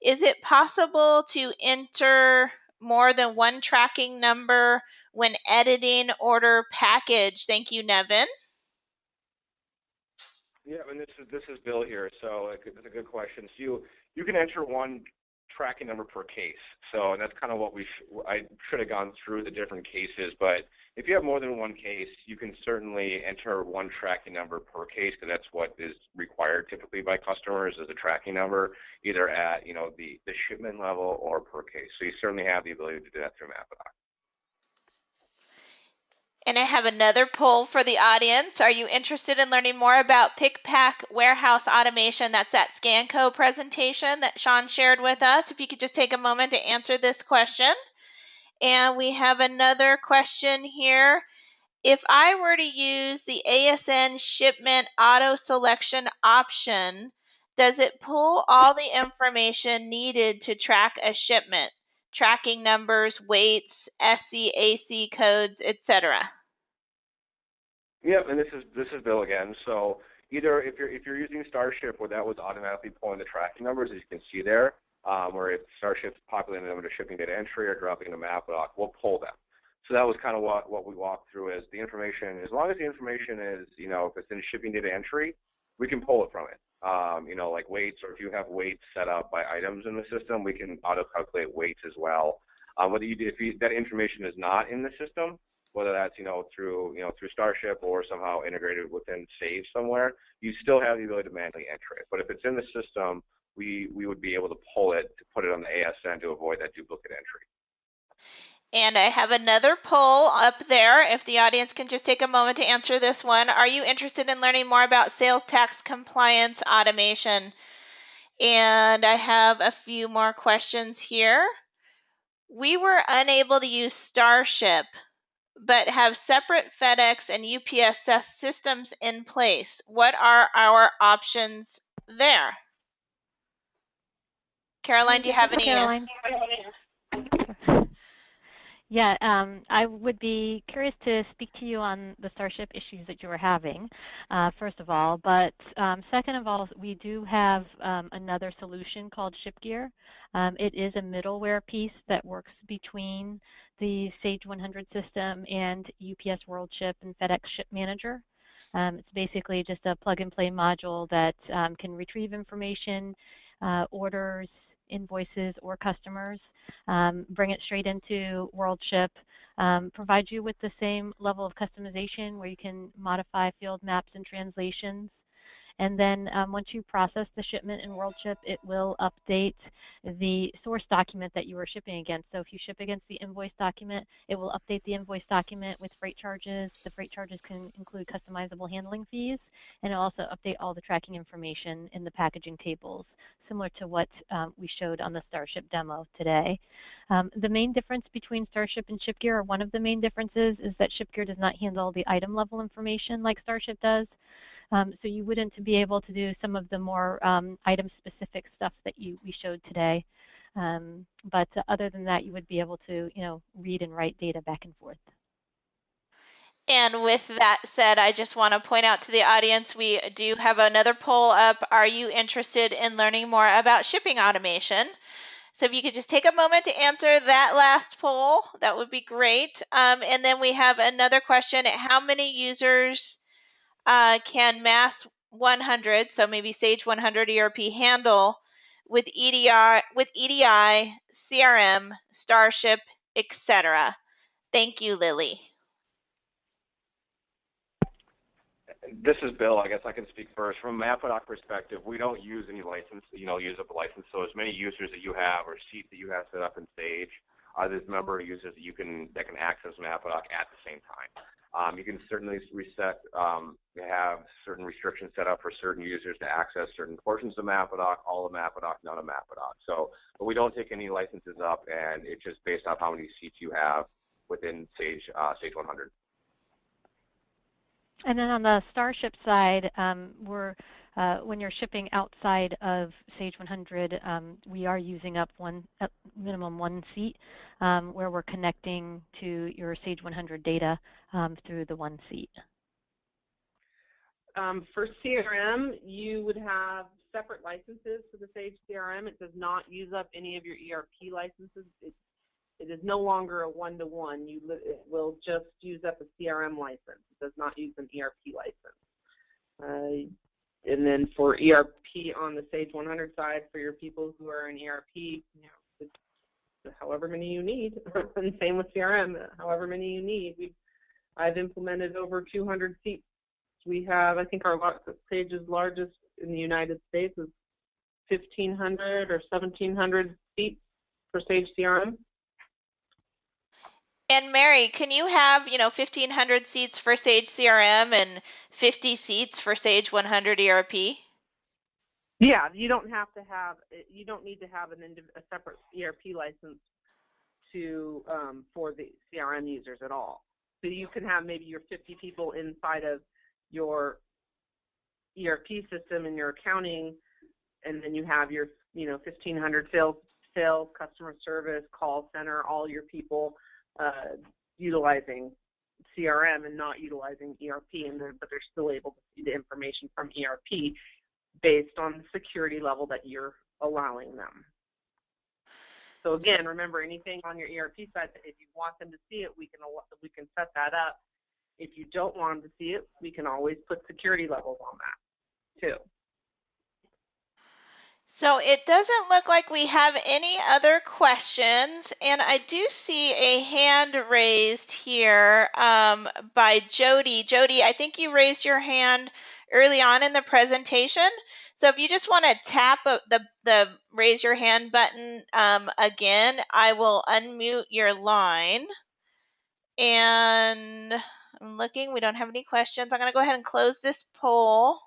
Is it possible to enter more than one tracking number when editing order package? Thank you, Nevin. Yeah, and this is Bill here. So it's a good question. So you can enter one tracking number per case. So, and that's kind of what I should have gone through the different cases, but if you have more than one case, you can certainly enter one tracking number per case, because that's what is required typically by customers, is a tracking number, either at, you know, the shipment level or per case. So you certainly have the ability to do that through Mapadoc. And I have another poll for the audience. Are you interested in learning more about pick, pack, warehouse automation? That's that ScanCo presentation that Sean shared with us. If you could just take a moment to answer this question. And we have another question here. If I were to use the ASN shipment auto selection option, does it pull all the information needed to track a shipment? Tracking numbers, weights, SCAC codes, etc. Yep, and this is Bill again. So either if you're using Starship, where that was automatically pulling the tracking numbers, as you can see there, where if Starship's populating them into shipping data entry or dropping into Mapadoc, we'll pull them. So that was kind of what we walked through, is the information. As long as the information is, you know, if it's in shipping data entry, we can pull it from it. You know, like weights, or if you have weights set up by items in the system, we can auto-calculate weights as well. If that information is not in the system, whether that's, you know, through Starship or somehow integrated within Sage somewhere, you still have the ability to manually enter it. But if it's in the system, we would be able to pull it, to put it on the ASN to avoid that duplicate entry. And I have another poll up there. If the audience can just take a moment to answer this one. Are you interested in learning more about sales tax compliance automation? And I have a few more questions here. We were unable to use Starship, but have separate FedEx and UPS systems in place. What are our options there? Caroline, do you have any? Caroline. Yeah, I would be curious to speak to you on the Starship issues that you were having, first of all. But second of all, we do have another solution called ShipGear. It is a middleware piece that works between the Sage 100 system and UPS WorldShip and FedEx Ship Manager. It's basically just a plug-and-play module that can retrieve information, orders, invoices, or customers, bring it straight into WorldShip, provide you with the same level of customization where you can modify field maps and translations. And then once you process the shipment in WorldShip, it will update the source document that you were shipping against. So if you ship against the invoice document, it will update the invoice document with freight charges. The freight charges can include customizable handling fees, and it'll also update all the tracking information in the packaging tables, similar to what we showed on the Starship demo today. The main difference between Starship and ShipGear, or one of the main differences, is that ShipGear does not handle the item level information like Starship does. So you wouldn't be able to do some of the more item-specific stuff that we showed today. But other than that, you would be able to, read and write data back and forth. And with that said, I just want to point out to the audience, we do have another poll up. Are you interested in learning more about shipping automation? So if you could just take a moment to answer that last poll, that would be great. And then we have another question. How many users can Mass 100, so maybe Sage 100 ERP, handle with EDI, CRM, Starship, etc.? Thank you, Lily. This is Bill. I guess I can speak first. From a Mapadoc perspective, we don't use any license, use up a license. So as many users that you have or seats that you have set up in Sage are the number of users that can access Mapadoc at the same time. You can certainly have certain restrictions set up for certain users to access certain portions of Mapadoc, all of Mapadoc, none of Mapadoc. So, but we don't take any licenses up, and it's just based off how many seats you have within Sage 100. And then on the Starship side, when you're shipping outside of Sage 100, we are using up minimum one seat, where we're connecting to your Sage 100 data through the one seat. For CRM, you would have separate licenses for the Sage CRM. It does not use up any of your ERP licenses. It is no longer a one-to-one. It will just use up a CRM license. It does not use an ERP license. And then for ERP on the Sage 100 side, for your people who are in ERP, it's however many you need. And same with CRM, however many you need. I've implemented over 200 seats. We have, I think our Sage's largest in the United States is 1,500 or 1,700 seats for Sage CRM. And Mary, can you have, 1,500 seats for Sage CRM and 50 seats for Sage 100 ERP? Yeah, you don't need to have a separate ERP license for the CRM users at all. So you can have maybe your 50 people inside of your ERP system and your accounting, and then you have your 1,500 sales, customer service, call center, all your people utilizing CRM and not utilizing ERP, but they're still able to see the information from ERP based on the security level that you're allowing them. So again, remember, anything on your ERP side, if you want them to see it, we can set that up. If you don't want them to see it, we can always put security levels on that too. So it doesn't look like we have any other questions, and I do see a hand raised here by Jody. Jody, I think you raised your hand early on in the presentation. So if you just want to tap the raise your hand button again, I will unmute your line. And I'm looking, we don't have any questions. I'm going to go ahead and close this poll.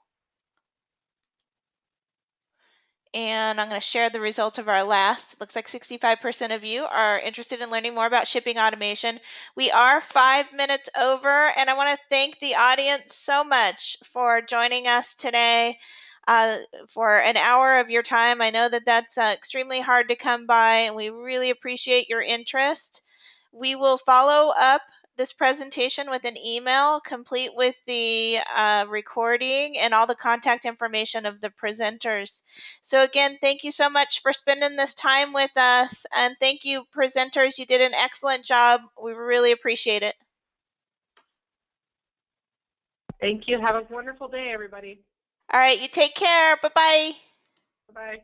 And I'm going to share the results of our last. It looks like 65% of you are interested in learning more about shipping automation. We are 5 minutes over, and I want to thank the audience so much for joining us today for an hour of your time. I know that that's extremely hard to come by, and we really appreciate your interest. We will follow up this presentation with an email complete with the recording and all the contact information of the presenters. So again, thank you so much for spending this time with us, and thank you, presenters. You did an excellent job. We really appreciate it. Thank you. Have a wonderful day, everybody. All right, you take care. Bye-bye. Bye-bye.